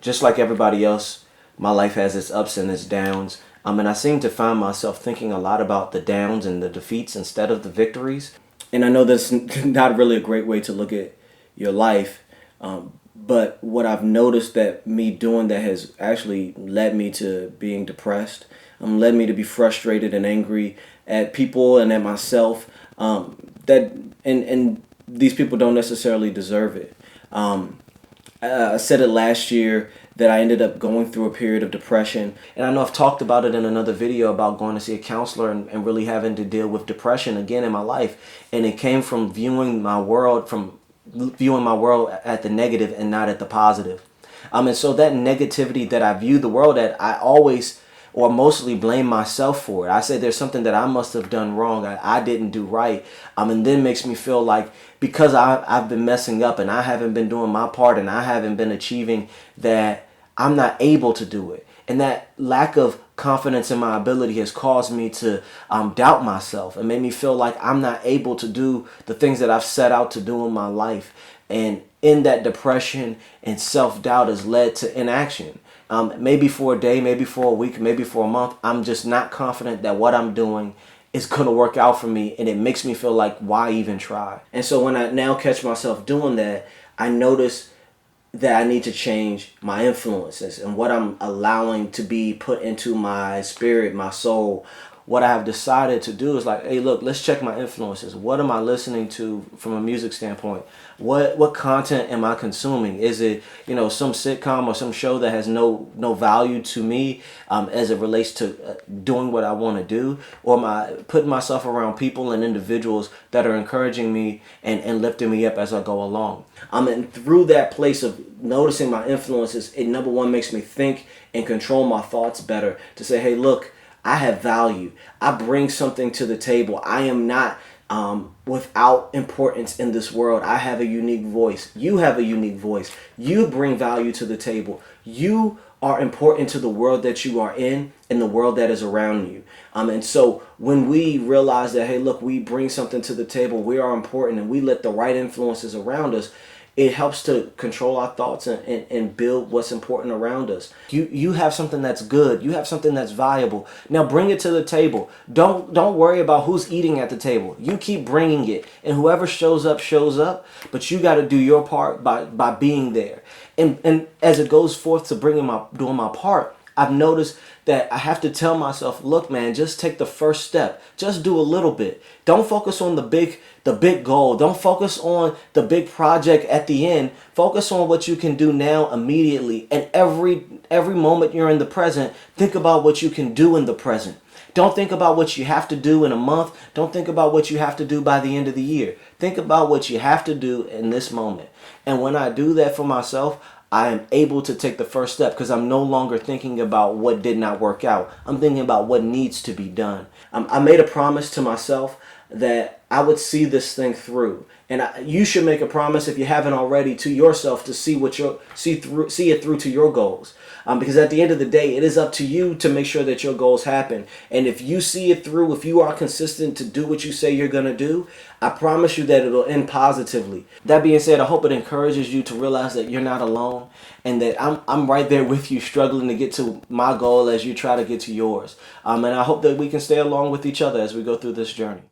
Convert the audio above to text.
Just like everybody else, my life has its ups and its downs. And I seem to find myself thinking a lot about the downs and the defeats instead of the victories. And I know that's not really a great way to look at your life. But what I've noticed that me doing that has actually led me to being depressed, led me to be frustrated and angry at people and at myself. That and these people don't necessarily deserve it. I said it last year that I ended up going through a period of depression. And I know I've talked about it in another video about going to see a counselor and really having to deal with depression again in my life. And it came from viewing my world at the negative and not at the positive. And so that negativity that I view the world at, I always or mostly blame myself for it. I say there's something that I must have done wrong. I didn't do right. And then makes me feel like because I've been messing up and I haven't been doing my part and I haven't been achieving, that I'm not able to do it. And that lack of confidence in my ability has caused me to doubt myself and made me feel like I'm not able to do the things that I've set out to do in my life. And in that depression and self-doubt has led to inaction. Maybe for a day, maybe for a week, maybe for a month, I'm just not confident that what I'm doing is going to work out for me. And it makes me feel like, why even try? And so when I now catch myself doing that, I notice that I need to change my influences and what I'm allowing to be put into my spirit, my soul. What I have decided to do is like, hey, look, let's check my influences. What am I listening to from a music standpoint? What content am I consuming? Is it, some sitcom or some show that has no value to me as it relates to doing what I want to do? Or am I putting myself around people and individuals that are encouraging me and lifting me up as I go along? And through that place of noticing my influences, it number one makes me think and control my thoughts better to say, hey, look, I have value. I bring something to the table. I am not without importance in this world. I have a unique voice. You have a unique voice. You bring value to the table. You are important to the world that you are in and the world that is around you. And so when we realize that, hey, look, we bring something to the table, we are important, and we let the right influences around us, it helps to control our thoughts and build what's important around us. You have something that's good. You have something that's valuable. Now bring it to the table. Don't worry about who's eating at the table. You keep bringing it, and whoever shows up shows up. But you got to do your part by being there. And as it goes forth to doing my part, I've noticed that I have to tell myself, look, man, just take the first step. Just do a little bit. Don't focus on the big goal. Don't focus on the big project at the end. Focus on what you can do now immediately. And every moment you're in the present, think about what you can do in the present. Don't think about what you have to do in a month. Don't think about what you have to do by the end of the year. Think about what you have to do in this moment. And when I do that for myself, I am able to take the first step because I'm no longer thinking about what did not work out. I'm thinking about what needs to be done. I made a promise to myself that I would see this thing through. And you should make a promise, if you haven't already, to yourself to see it through to your goals. Because at the end of the day, it is up to you to make sure that your goals happen. And if you see it through, if you are consistent to do what you say you're going to do, I promise you that it'll end positively. That being said, I hope it encourages you to realize that you're not alone and that I'm right there with you, struggling to get to my goal as you try to get to yours. And I hope that we can stay along with each other as we go through this journey.